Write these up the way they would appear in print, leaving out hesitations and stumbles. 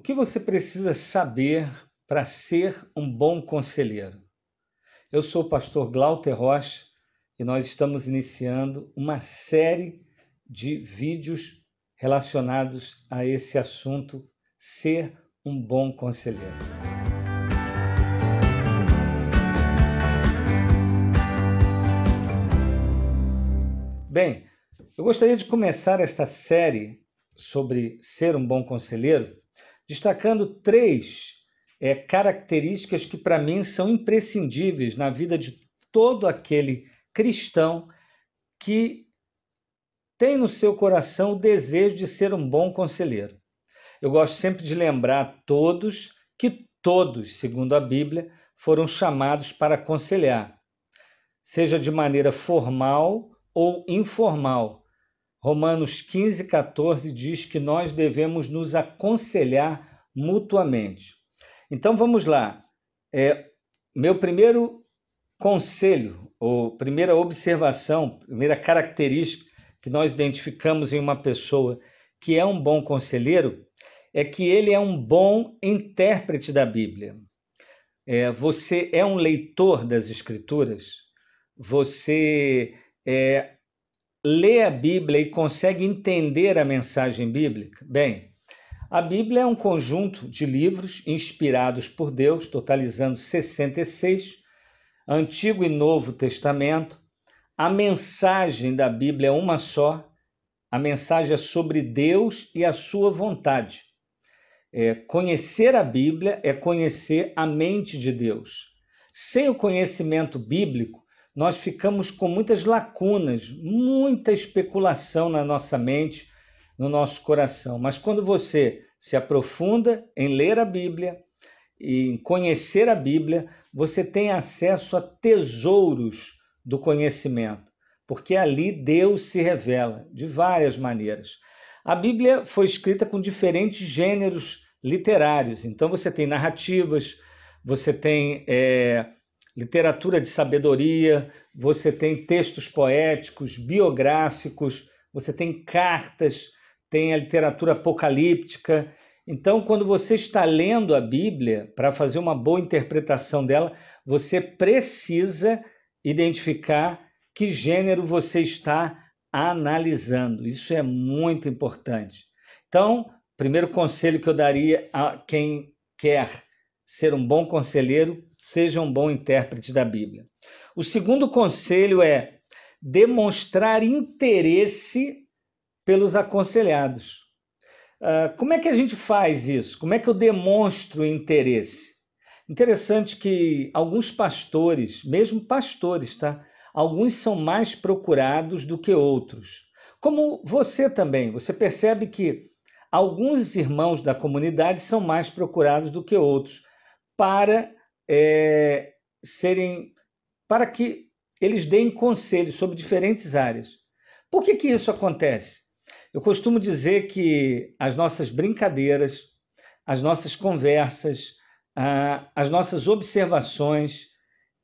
que você precisa saber para ser um bom conselheiro? Eu sou o pastor Glauter Rocha e nós estamos iniciando uma série de vídeos relacionados a esse assunto, ser um bom conselheiro. Bem, eu gostaria de começar esta série sobre ser um bom conselheiro destacando três características que para mim são imprescindíveis na vida de todo aquele cristão que tem no seu coração o desejo de ser um bom conselheiro. Eu gosto sempre de lembrar a todos que todos, segundo a Bíblia, foram chamados para aconselhar, seja de maneira formal ou informal. Romanos 15:14 diz que nós devemos nos aconselhar mutuamente. Então vamos lá. Meu primeiro conselho, ou primeira observação, primeira característica que nós identificamos em uma pessoa que é um bom conselheiro, é que ele é um bom intérprete da Bíblia. Você é um leitor das Escrituras? Você lê a Bíblia e consegue entender a mensagem bíblica? Bem, a Bíblia é um conjunto de livros inspirados por Deus, totalizando 66, Antigo e Novo Testamento. A mensagem da Bíblia é uma só, a mensagem é sobre Deus e a sua vontade. Conhecer a Bíblia é conhecer a mente de Deus. Sem o conhecimento bíblico, nós ficamos com muitas lacunas, muita especulação na nossa mente, no nosso coração. Mas quando você se aprofunda em ler a Bíblia e em conhecer a Bíblia, você tem acesso a tesouros do conhecimento, porque ali Deus se revela de várias maneiras. A Bíblia foi escrita com diferentes gêneros literários, então você tem narrativas, você tem literatura de sabedoria, você tem textos poéticos, biográficos, você tem cartas, tem a literatura apocalíptica. Então, quando você está lendo a Bíblia, para fazer uma boa interpretação dela, você precisa identificar que gênero você está analisando. Isso é muito importante. Então, primeiro conselho que eu daria a quem quer ser um bom conselheiro, seja um bom intérprete da Bíblia. O segundo conselho é demonstrar interesse pelos aconselhados. Como é que a gente faz isso? Como é que eu demonstro interesse? Interessante que alguns pastores, mesmo pastores, tá? Alguns são mais procurados do que outros. Como você também, você percebe que alguns irmãos da comunidade são mais procurados do que outros para que eles deem conselhos sobre diferentes áreas. Por que isso acontece? Eu costumo dizer que as nossas brincadeiras, as nossas conversas, as nossas observações,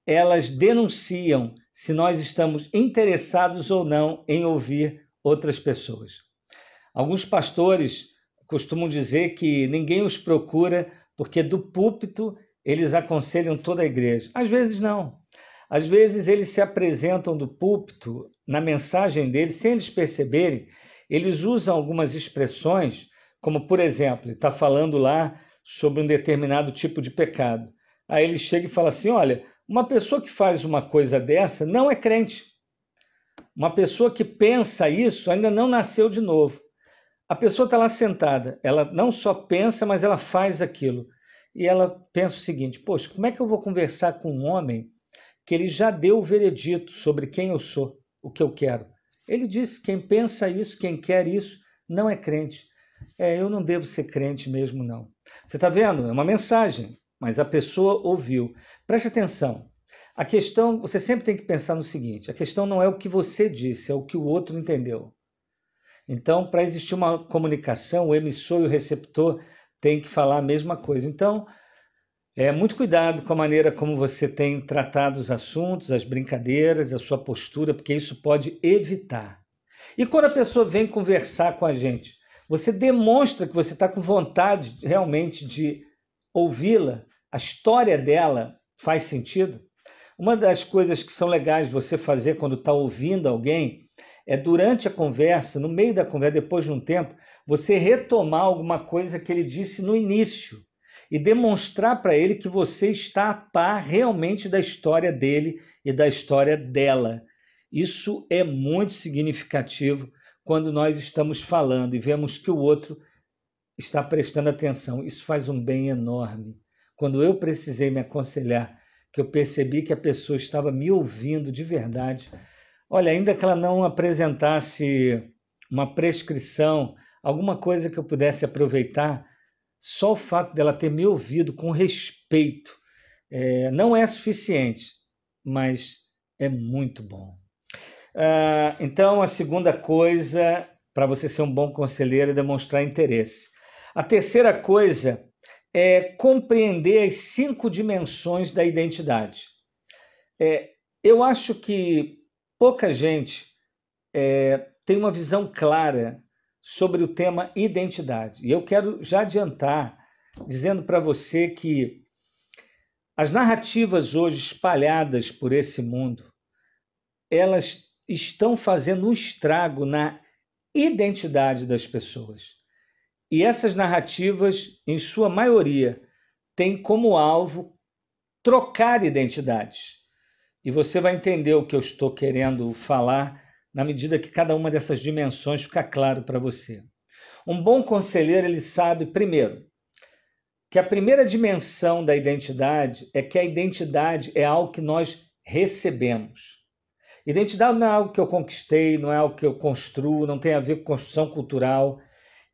elas denunciam se nós estamos interessados ou não em ouvir outras pessoas. Alguns pastores costumam dizer que ninguém os procura porque do púlpito eles aconselham toda a igreja. Às vezes não. Às vezes eles se apresentam do púlpito, na mensagem deles, sem eles perceberem, eles usam algumas expressões, como por exemplo, ele está falando lá sobre um determinado tipo de pecado. Aí ele chega e fala assim, olha, uma pessoa que faz uma coisa dessa não é crente. Uma pessoa que pensa isso ainda não nasceu de novo. A pessoa está lá sentada, ela não só pensa, mas ela faz aquilo. E ela pensa o seguinte, poxa, como é que eu vou conversar com um homem que ele já deu o veredito sobre quem eu sou, o que eu quero? Ele disse, quem pensa isso, quem quer isso, não é crente. Eu não devo ser crente mesmo, não. Você está vendo? É uma mensagem, mas a pessoa ouviu. Preste atenção. A questão, você sempre tem que pensar no seguinte, a questão não é o que você disse, é o que o outro entendeu. Então, para existir uma comunicação, o emissor e o receptor têm que falar a mesma coisa. Então, muito cuidado com a maneira como você tem tratado os assuntos, as brincadeiras, a sua postura, porque isso pode evitar. E quando a pessoa vem conversar com a gente, Você demonstra que você está com vontade realmente de ouvi-la, a história dela faz sentido. Uma das coisas que são legais você fazer quando está ouvindo alguém é, durante a conversa, no meio da conversa, depois de um tempo, você retomar alguma coisa que ele disse no início e demonstrar para ele que você está a par realmente da história dele e da história dela. Isso é muito significativo quando nós estamos falando e vemos que o outro está prestando atenção. Isso faz um bem enorme. Quando eu precisei me aconselhar, que eu percebi que a pessoa estava me ouvindo de verdade, olha, ainda que ela não apresentasse uma prescrição, alguma coisa que eu pudesse aproveitar, só o fato dela ter me ouvido com respeito não é suficiente, mas é muito bom. Então, a segunda coisa para você ser um bom conselheiro é demonstrar interesse. A terceira coisa é compreender as 5 dimensões da identidade. Eu acho que pouca gente tem uma visão clara sobre o tema identidade. E eu quero já adiantar, dizendo para você que as narrativas hoje espalhadas por esse mundo, elas estão fazendo um estrago na identidade das pessoas. E essas narrativas, em sua maioria, têm como alvo trocar identidades. E você vai entender o que eu estou querendo falar na medida que cada uma dessas dimensões fica claro para você. Um bom conselheiro, ele sabe, primeiro, que a primeira dimensão da identidade é que a identidade é algo que nós recebemos. Identidade não é algo que eu conquistei, não é algo que eu construo, não tem a ver com construção cultural.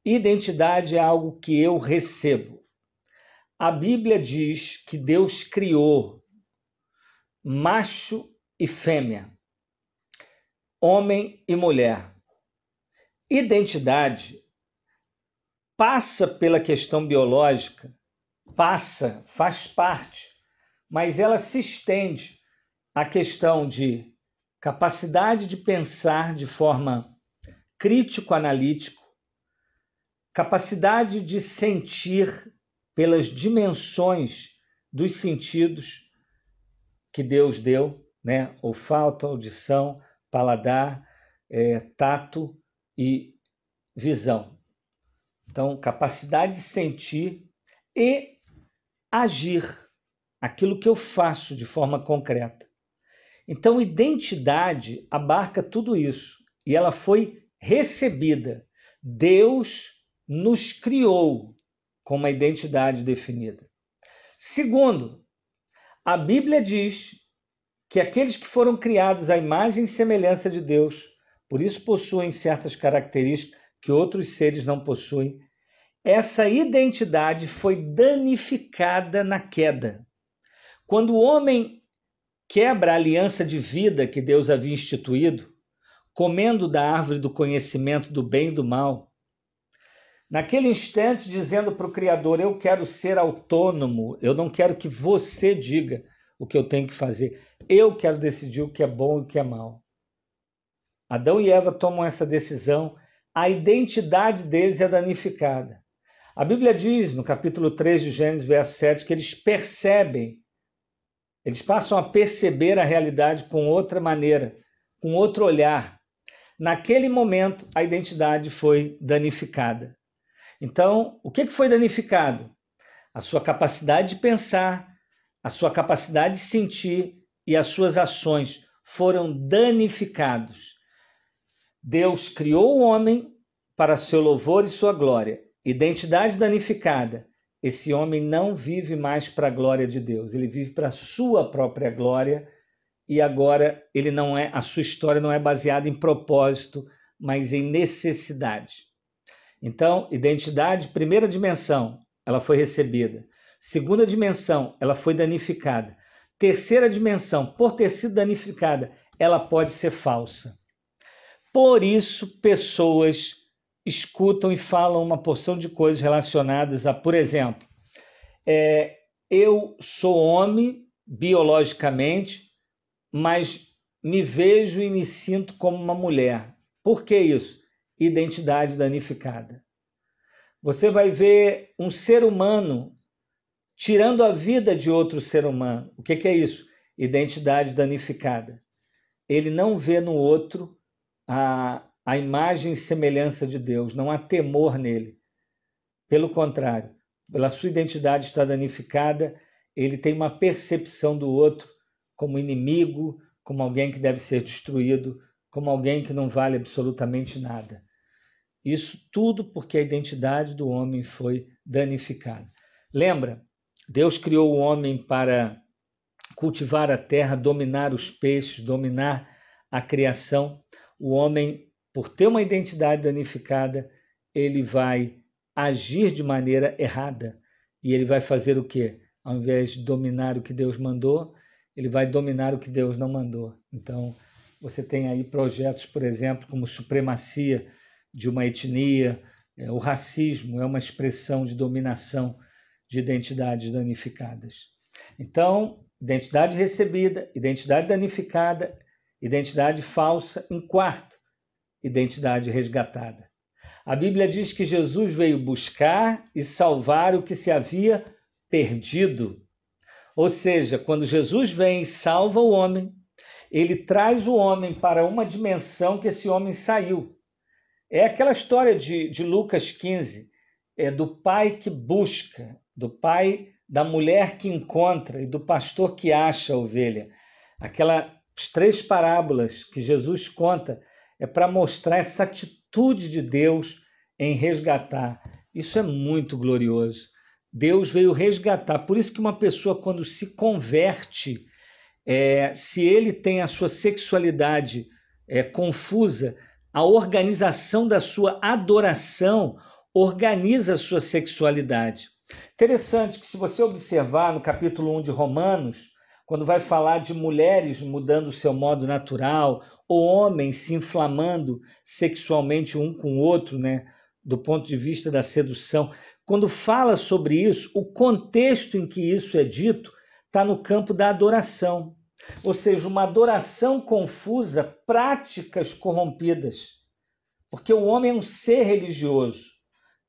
Identidade é algo que eu recebo. A Bíblia diz que Deus criou macho e fêmea, homem e mulher. Identidade passa pela questão biológica, faz parte, mas ela se estende à questão de capacidade de pensar de forma crítico-analítico, capacidade de sentir pelas dimensões dos sentidos que Deus deu, né? Olfato, audição, paladar, tato e visão. Então, capacidade de sentir e agir aquilo que eu faço de forma concreta. Então, identidade abarca tudo isso e ela foi recebida. Deus nos criou com uma identidade definida. Segundo, a Bíblia diz que aqueles que foram criados à imagem e semelhança de Deus, por isso possuem certas características que outros seres não possuem, essa identidade foi danificada na queda. Quando o homem quebra a aliança de vida que Deus havia instituído, comendo da árvore do conhecimento do bem e do mal, naquele instante dizendo para o Criador, eu quero ser autônomo, eu não quero que você diga o que eu tenho que fazer, eu quero decidir o que é bom e o que é mal. Adão e Eva tomam essa decisão, a identidade deles é danificada. A Bíblia diz, no capítulo 3 de Gênesis, verso 7, que eles percebem, eles passam a perceber a realidade com outra maneira, com outro olhar. Naquele momento, a identidade foi danificada. Então, o que foi danificado? A sua capacidade de pensar, a sua capacidade de sentir e as suas ações foram danificados. Deus criou o homem para seu louvor e sua glória. Identidade danificada. Esse homem não vive mais para a glória de Deus, ele vive para a sua própria glória e agora ele não é, a sua história não é baseada em propósito, mas em necessidade. Então, identidade, primeira dimensão, ela foi recebida. Segunda dimensão, ela foi danificada. Terceira dimensão, por ter sido danificada, ela pode ser falsa. Por isso, pessoas escutam e falam uma porção de coisas relacionadas a, por exemplo, eu sou homem biologicamente, mas me vejo e me sinto como uma mulher. Por que isso? Identidade danificada. Você vai ver um ser humano tirando a vida de outro ser humano. O que é isso? Identidade danificada. Ele não vê no outro a imagem e semelhança de Deus, não há temor nele. Pelo contrário, pela sua identidade estar danificada, ele tem uma percepção do outro como inimigo, como alguém que deve ser destruído, como alguém que não vale absolutamente nada. Isso tudo porque a identidade do homem foi danificada. Lembra? Deus criou o homem para cultivar a terra, dominar os peixes, dominar a criação. O homem, por ter uma identidade danificada, ele vai agir de maneira errada. E ele vai fazer o quê? Ao invés de dominar o que Deus mandou, ele vai dominar o que Deus não mandou. Então, você tem aí projetos, por exemplo, como supremacia de uma etnia, o racismo é uma expressão de dominação de identidades danificadas. Então, identidade recebida, identidade danificada, identidade falsa. Em quarto, identidade resgatada. A Bíblia diz que Jesus veio buscar e salvar o que se havia perdido. Ou seja, quando Jesus vem e salva o homem, ele traz o homem para uma dimensão que esse homem saiu. É aquela história de Lucas 15, do pai que busca, do pai, da mulher que encontra e do pastor que acha a ovelha. Aquelas 3 parábolas que Jesus conta é para mostrar essa atitude de Deus em resgatar. Isso é muito glorioso. Deus veio resgatar. Por isso que uma pessoa, quando se converte, se ele tem a sua sexualidade confusa, a organização da sua adoração organiza a sua sexualidade. Interessante que, se você observar no capítulo 1 de Romanos, quando vai falar de mulheres mudando o seu modo natural, ou homens se inflamando sexualmente um com o outro, né, do ponto de vista da sedução, quando fala sobre isso, o contexto em que isso é dito está no campo da adoração. Ou seja, uma adoração confusa, práticas corrompidas. Porque o homem é um ser religioso.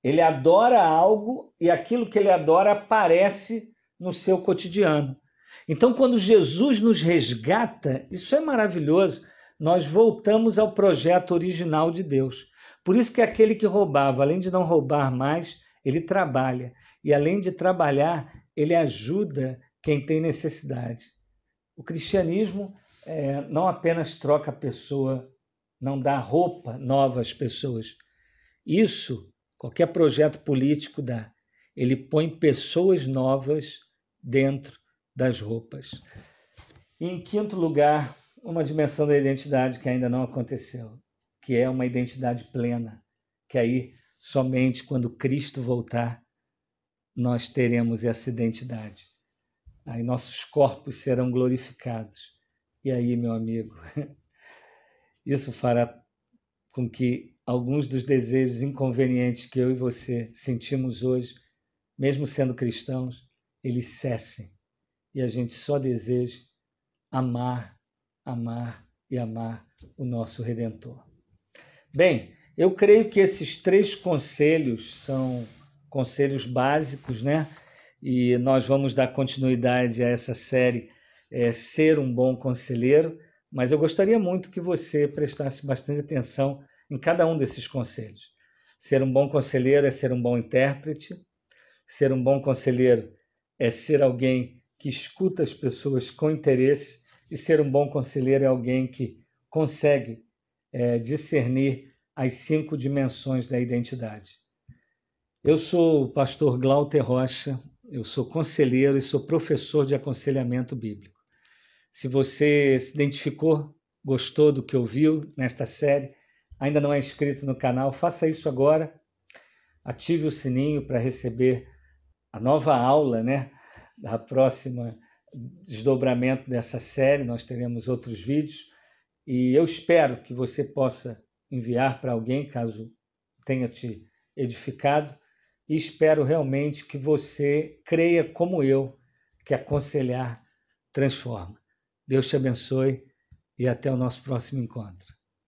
Ele adora algo e aquilo que ele adora aparece no seu cotidiano. Então, quando Jesus nos resgata, isso é maravilhoso. Nós voltamos ao projeto original de Deus. Por isso que aquele que roubava, além de não roubar mais, ele trabalha. E além de trabalhar, ele ajuda quem tem necessidade. O cristianismo não apenas troca a pessoa, não dá roupa nova às pessoas. Isso, qualquer projeto político dá. Ele põe pessoas novas dentro das roupas. E, em quinto lugar, uma dimensão da identidade que ainda não aconteceu, que é uma identidade plena, que aí, somente quando Cristo voltar, nós teremos essa identidade. Aí nossos corpos serão glorificados. E aí, meu amigo, isso fará com que alguns dos desejos inconvenientes que eu e você sentimos hoje, mesmo sendo cristãos, eles cessem. E a gente só deseja amar, amar e amar o nosso Redentor. Bem, eu creio que esses 3 conselhos são conselhos básicos, né? E nós vamos dar continuidade a essa série, Ser um Bom Conselheiro, mas eu gostaria muito que você prestasse bastante atenção em cada um desses conselhos. Ser um bom conselheiro é ser um bom intérprete, ser um bom conselheiro é ser alguém que escuta as pessoas com interesse, e ser um bom conselheiro é alguém que consegue discernir as 5 dimensões da identidade. Eu sou o pastor Glauter Rocha, eu sou conselheiro e sou professor de aconselhamento bíblico. Se você se identificou, gostou do que ouviu nesta série, ainda não é inscrito no canal, faça isso agora. Ative o sininho para receber a nova aula, né, da próxima desdobramento dessa série. Nós teremos outros vídeos e eu espero que você possa enviar para alguém, caso tenha te edificado, e espero realmente que você creia como eu, que aconselhar transforma. Deus te abençoe e até o nosso próximo encontro.